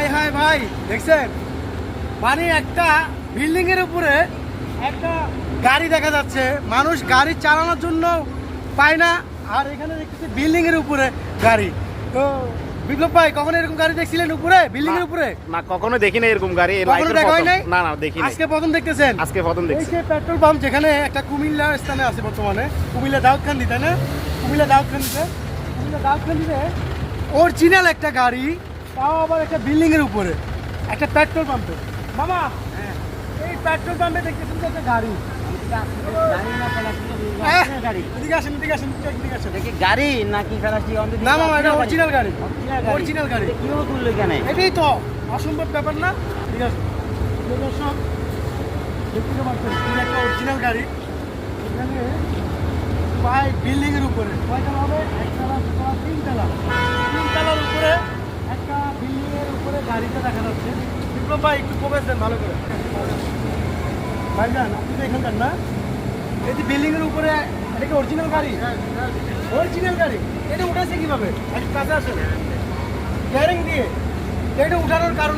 High high ভাই দেখছেন, মানে একটা বিল্ডিং এর উপরে একটা গাড়ি দেখা যাচ্ছে, মানুষ গাড়ি চালানোর জন্য পায় না, আর এখানে দেখতেছি বিল্ডিং এর উপরে গাড়ি। তো বিপ্লব ভাই, কখনো এরকম গাড়ি দেখছিলেন উপরে, বিল্ডিং এর উপরে? না, কখনো দেখি না এরকম গাড়ি। কখনো দেখা হয় নাই? না না, দেখি না। আজকে প্রথম দেখতেছেন? আজকে প্রথম এই দেখছি। যে পেট্রোল পাম্প যেখানে একটা কুমিল্লার স্থানে আছে বর্তমানে, কুমিল্লা দাউদখান্দি, তাই না? কুমিল্লা দাউদখান্দিতে অরিজিনাল একটা গাড়ি, তাও আবার একটা বিল্ডিং এর উপরে, একটা পেট্রোল পাম্পে। মামা, এই পেট্রোল পাম্পে দেখতেছেন যে একটা গাড়ি। এদিকে আসেন, এদিকে আসেন, এদিকে আসেন। গাড়ি নাকি ফেলাসি? না মামা, এটা অরিজিনাল গাড়ি, অরিজিনাল গাড়ি। কিভাবে তুললো এখানে? এটাই তো অসম্ভব ব্যাপার না? ঠিক আছে, প্রিয় দর্শক, দেখতে পাচ্ছেন পুরো একটা অরিজিনাল গাড়ি। এখানে প্রায় বিল্ডিং এর উপরে কয়তলা হবে? একতলা, দুতলা, তিনতলার উপরে একটা বিল্ডিং এর উপরে গাড়িটা দেখা যাচ্ছে। বিপ্লব ভাই, একটু প্রবেশ দেন ভালো করে। ভাই যান, আপনি তো এখানকার না? এই যে বিল্ডিং এর উপরে, এটা কি অরিজিনাল গাড়ি? অরিজিনাল গাড়ি। এটা উঠেছে কিভাবে? একটু কাছে আসেন। গ্যারিং দিয়ে এটা উঠানোর কারণ